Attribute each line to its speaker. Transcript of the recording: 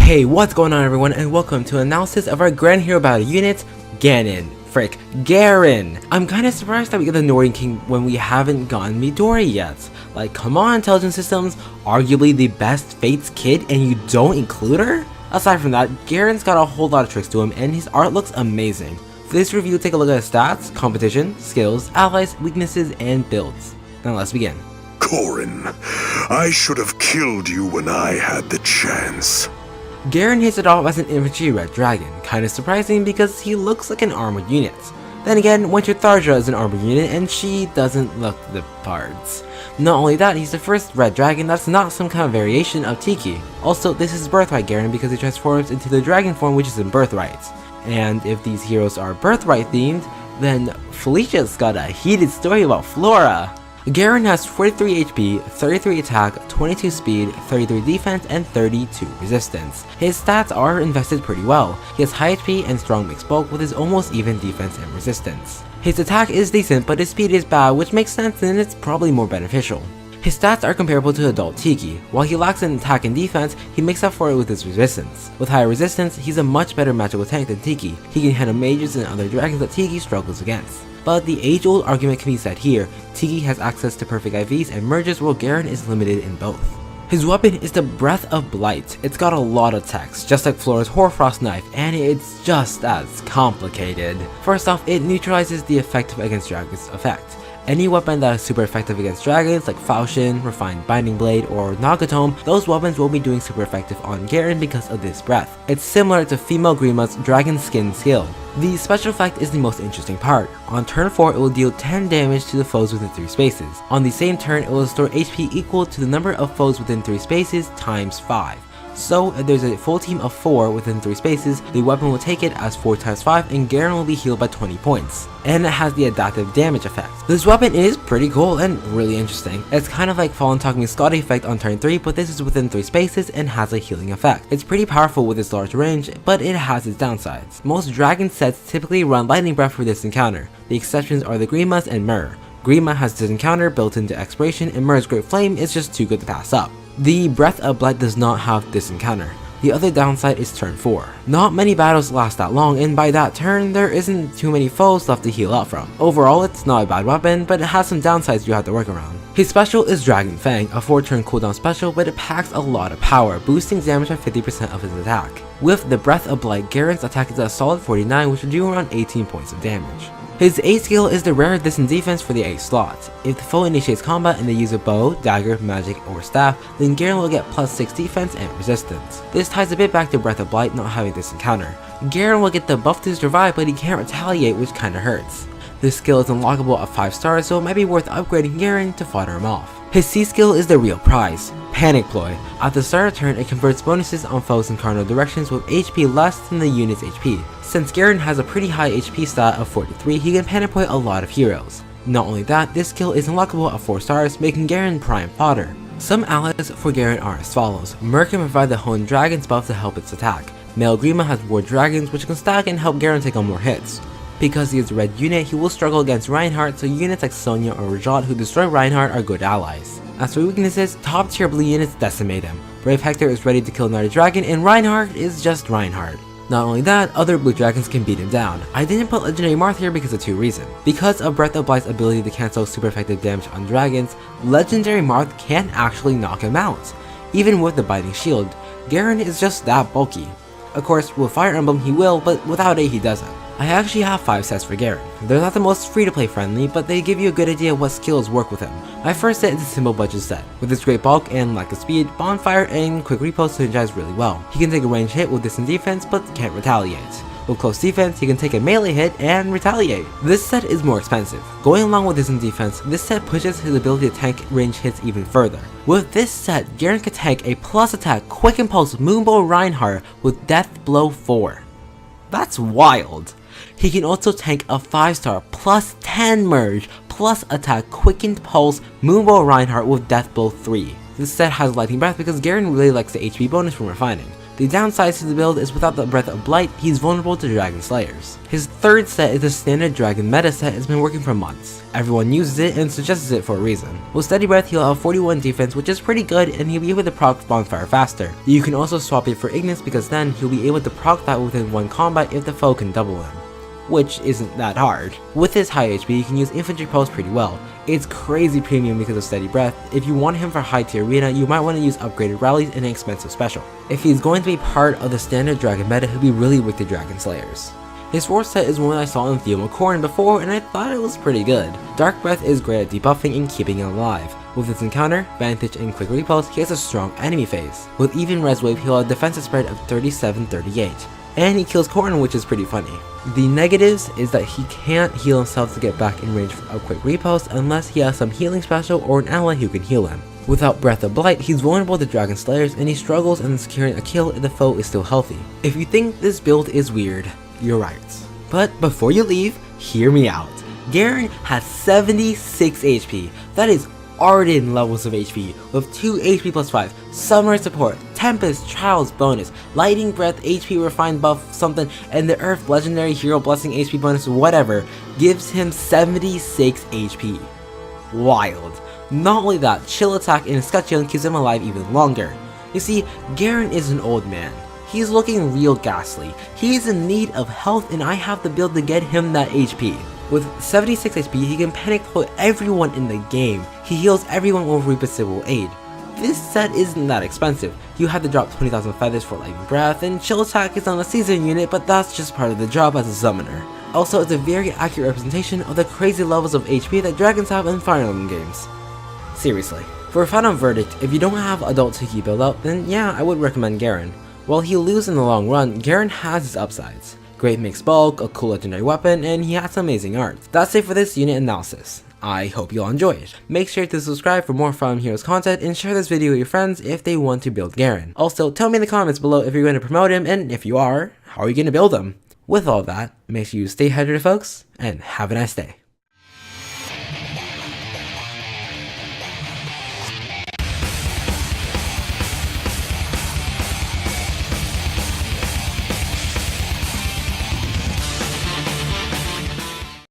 Speaker 1: Hey, what's going on everyone, and welcome to an analysis of our Grand Hero Battle unit, Garon. Garon! I'm kinda surprised that we get the Northern King when we haven't gotten Midori yet. Like, come on, Intelligent Systems, arguably the best Fates kid and you don't include her? Aside from that, Garon's got a whole lot of tricks to him and his art looks amazing. For this review, take a look at his stats, competition, skills, allies, weaknesses, and builds. Now let's begin.
Speaker 2: Corin, I should have killed you when I had the chance.
Speaker 1: Garon hits it off as an infantry red dragon, kinda surprising because he looks like an armored unit. Then again, Winter Tharja is an armored unit and she doesn't look the parts. Not only that, he's the first red dragon that's not some kind of variation of Tiki. Also, this is Birthright Garon because he transforms into the dragon form which is in Birthright. And if these heroes are Birthright themed, then Felicia's got a heated story about Flora. Garon has 43 HP, 33 attack, 22 speed, 33 defense, and 32 resistance. His stats are invested pretty well. He has high HP and strong mixed bulk with his almost even defense and resistance. His attack is decent, but his speed is bad, which makes sense and it's probably more beneficial. His stats are comparable to adult Tiki. While he lacks in attack and defense, he makes up for it with his resistance. With higher resistance, he's a much better matchup with tank than Tiki. He can handle mages and other dragons that Tiki struggles against. But the age-old argument can be said here. Tiki has access to perfect IVs and merges while Garon is limited in both. His weapon is the Breath of Blight. It's got a lot of text, just like Flora's Hoarfrost knife, and it's just as complicated. First off, it neutralizes the effective against dragons effect. Any weapon that is super effective against dragons like Falchion, Refined Binding Blade, or Nagatome, those weapons will be doing super effective on Garon because of this breath. It's similar to Female Grima's Dragon Skin skill. The special effect is the most interesting part. On turn 4, it will deal 10 damage to the foes within 3 spaces. On the same turn, it will restore HP equal to the number of foes within 3 spaces times 5. So, if there's a full team of 4 within 3 spaces, the weapon will take it as 4 times 5 and Garon will be healed by 20 points. And it has the adaptive damage effect. This weapon is pretty cool and really interesting. It's kind of like Fallen Takumi Scotty effect on turn 3, but this is within 3 spaces and has a healing effect. It's pretty powerful with its large range, but it has its downsides. Most dragon sets typically run Lightning Breath for this encounter. The exceptions are the Grimas and Myrrh. Grima has this encounter built into Expiration and Myrrh's Great Flame is just too good to pass up. The Breath of Blight does not have this encounter. The other downside is turn 4. Not many battles last that long, and by that turn, there isn't too many foes left to heal up from. Overall, it's not a bad weapon, but it has some downsides you have to work around. His special is Dragon Fang, a 4-turn cooldown special, but it packs a lot of power, boosting damage by 50% of his attack. With the Breath of Blight, Garon's attack is a solid 49, which will do around 18 points of damage. His A skill is the rare distant defense for the A slot. If the foe initiates combat and they use a bow, dagger, magic, or staff, then Garon will get plus 6 defense and resistance. This ties a bit back to Breath of Blight not having this encounter. Garon will get the buff to survive, but he can't retaliate, which kinda hurts. This skill is unlockable at 5 stars, so it might be worth upgrading Garon to fodder him off. His C skill is the real prize, Panic Ploy. At the start of turn, it converts bonuses on foes in cardinal directions with HP less than the unit's HP. Since Garon has a pretty high HP stat of 43, he can Panic Ploy a lot of heroes. Not only that, this skill is unlockable at 4 stars, making Garon prime fodder. Some allies for Garon are as follows. Myrrh can provide the Honed Dragon's buff to help its attack. Male Grima has War Dragons which can stack and help Garon take on more hits. Because he is a red unit, he will struggle against Reinhardt, so units like Sonya or Rajat who destroy Reinhardt are good allies. As for weaknesses, top tier blue units decimate him. Brave Hector is ready to kill another dragon and Reinhardt is just Reinhardt. Not only that, other blue dragons can beat him down. I didn't put Legendary Marth here because of 2 reasons. Because of Breath of Blight's ability to cancel super effective damage on dragons, Legendary Marth can't actually knock him out. Even with the Biting Shield, Garon is just that bulky. Of course, with Fire Emblem he will, but without it he doesn't. I actually have 5 sets for Garon. They're not the most free-to-play friendly, but they give you a good idea of what skills work with him. My first set is a simple budget set. With its great bulk and lack of speed, Bonfire and Quick Repost synergize really well. He can take a ranged hit with distant defense, but can't retaliate. With close defense, he can take a melee hit and retaliate. This set is more expensive. Going along with distant defense, this set pushes his ability to tank range hits even further. With this set, Garon can tank a plus attack Quick Impulse Moonbow Reinhardt with Death Blow 4. That's wild. He can also tank a 5-star plus 10 merge plus attack Quickened Pulse Moonbow Reinhardt with Death Blow 3. This set has Lightning Breath because Garon really likes the HP bonus from refining. The downside to the build is without the Breath of Blight, he's vulnerable to Dragon Slayers. His third set is the standard Dragon meta set has been working for months. Everyone uses it and suggests it for a reason. With Steady Breath, he'll have 41 defense, which is pretty good, and he'll be able to proc Bonfire faster. You can also swap it for Ignis because then he'll be able to proc that within one combat if the foe can double him, which isn't that hard. With his high HP, you can use Infantry Pulse pretty well. It's crazy premium because of Steady Breath. If you want him for high tier arena, you might want to use upgraded rallies and an expensive special. If he's going to be part of the standard Dragon meta, he'll be really weak to Dragon Slayers. His fourth set is one I saw in Theo McCorn before, and I thought it was pretty good. Dark Breath is great at debuffing and keeping him alive. With its encounter, Vantage, and quick repulse, he has a strong enemy phase. With even Res Wave, he'll have a defensive spread of 37-38. And he kills Corn, which is pretty funny. The negatives is that he can't heal himself to get back in range of quick repulse unless he has some healing special or an ally who can heal him. Without Breath of Blight, he's vulnerable to Dragon Slayers and he struggles in securing a kill if the foe is still healthy. If you think this build is weird, you're right. But before you leave, hear me out. Garon has 76 HP. That is Arden levels of HP, with 2 HP plus 5, Summoner support, Tempest, Trials bonus, Lightning Breath HP refined buff something, and the Earth Legendary Hero Blessing HP bonus whatever, gives him 76 HP. Wild. Not only that, Chill Attack and Scud Shield keeps him alive even longer. You see, Garon is an old man. He's looking real ghastly. He's in need of health and I have the build to get him that HP. With 76 HP, he can panic throw everyone in the game. He heals everyone with Repossible Aid. This set isn't that expensive. You have to drop 20,000 feathers for Lightning Breath, and Chill Attack is on a season unit, but that's just part of the job as a summoner. Also, it's a very accurate representation of the crazy levels of HP that dragons have in Fire Emblem games. Seriously. For a final verdict, if you don't have adult Tiki build out, then yeah, I would recommend Garon. While he'll lose in the long run, Garon has his upsides. Great mixed bulk, a cool legendary weapon, and he has amazing art. That's it for this unit analysis. I hope you all enjoy it. Make sure to subscribe for more Fire Emblem Heroes content and share this video with your friends if they want to build Garon. Also, tell me in the comments below if you're going to promote him, and if you are, how are you going to build him? With all that, make sure you stay hydrated folks, and have a nice day.